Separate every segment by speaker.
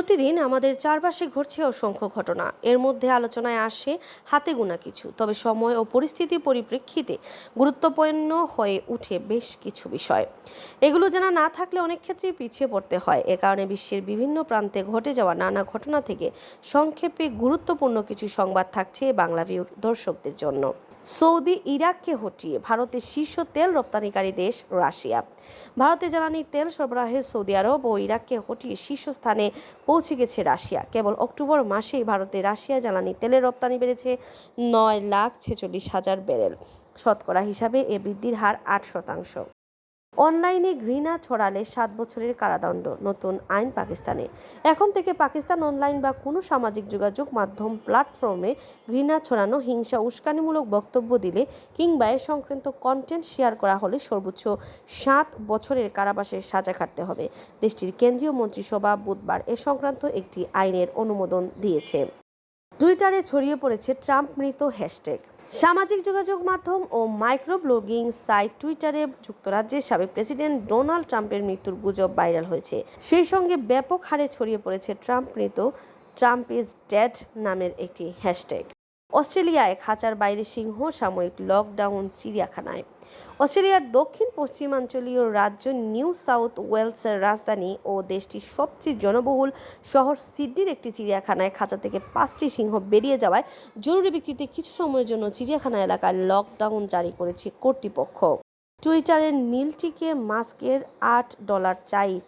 Speaker 1: প্রতিদিন আমাদের চারপাশে ঘটছে অসংখ্য ঘটনা। এর মধ্যে আলোচনায় আসে হাতে গোনা কিছু, তবে সময় ও পরিস্থিতি পরিপ্রেক্ষিতে গুরুত্বপূর্ণ হয়ে উঠে বেশ কিছু বিষয়। এগুলো জানা না থাকলে অনেক ক্ষেত্রেই পিছিয়ে পড়তে হয়। এ কারণে বিশ্বের বিভিন্ন প্রান্তে ঘটে যাওয়া নানা ঘটনা থেকে সংক্ষেপে গুরুত্বপূর্ণ কিছু সংবাদ থাকছে বাংলাভিউর দর্শকদের জন্য। সৌদি ইরাককে হটিয়ে ভারতের শীর্ষ তেল রপ্তানিকারী দেশ রাশিয়া। ভারতে জ্বালানি তেল সরবরাহে সৌদি আরব ও ইরাককে হটিয়ে শীর্ষস্থানে পৌঁছে গেছে রাশিয়া। কেবল অক্টোবর মাসেই ভারতে রাশিয়া জ্বালানি তেলের রপ্তানি বেড়েছে 9,46,000 ব্যারেল। শতকরা হিসাবে এ বৃদ্ধির হার 8%। অনলাইনে ঘৃণা ছড়ালে 7 বছরের কারাদণ্ড, নতুন আইন পাকিস্তানে। এখন থেকে পাকিস্তান অনলাইন বা কোনো সামাজিক যোগাযোগ মাধ্যম প্ল্যাটফর্মে ঘৃণা ছড়ানো, হিংসা উস্কানিমূলক বক্তব্য দিলে কিংবা এ সংক্রান্ত কন্টেন্ট শেয়ার করা হলে সর্বোচ্চ 7 বছরের কারাবাসের সাজা খাটতে হবে। দেশটির কেন্দ্রীয় মন্ত্রিসভা বুধবার এ সংক্রান্ত একটি আইনের অনুমোদন দিয়েছে। টুইটারে ছড়িয়ে পড়েছে ট্রাম্প মৃত হ্যাশট্যাগ। সামাজিক যোগাযোগ মাধ্যম ও মাইক্রো ব্লগিং সাইট টুইটারে যুক্তরাজ্যের সাবেক প্রেসিডেন্ট ডোনাল্ড ট্রাম্পের মৃত্যুর গুজব ভাইরাল হয়েছে। সেই সঙ্গে ব্যাপক হারে ছড়িয়ে পড়েছে ট্রাম্প মৃত, ট্রাম্প ইজ ডেড নামের একটি হ্যাশট্যাগ। অস্ট্রেলিয়ায় খাঁচার বাইরে সিংহ, সাময়িক লকডাউন চিড়িয়াখানায়। অস্ট্রেলিয়ার দক্ষিণ পশ্চিমাঞ্চলীয় রাজ্য নিউ সাউথ ওয়েলসের রাজধানী ও দেশটির সবচেয়ে জনবহুল শহর সিডনির একটি চিড়িয়াখানায় খাঁচা থেকে 5টি সিংহ বেরিয়ে যাওয়ায় জরুরি ভিত্তিতে কিছু সময়ের জন্য চিড়িয়াখানা এলাকায় লকডাউন জারি করেছে কর্তৃপক্ষ। টুইটারের নীলটিকে মাস্কের $8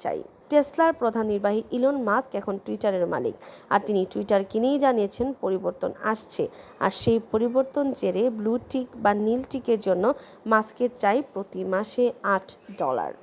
Speaker 1: চাই। টেসলার প্রধান নির্বাহী ইলন মাস্ক এখন টুইটারের মালিক, আর তিনি টুইটার কিনেই জানিয়েছেন পরিবর্তন আসছে। আর সেই পরিবর্তন জেরে ব্লু টিক বা নীল টিকের জন্য মাস্কের চাই প্রতি মাসে $8।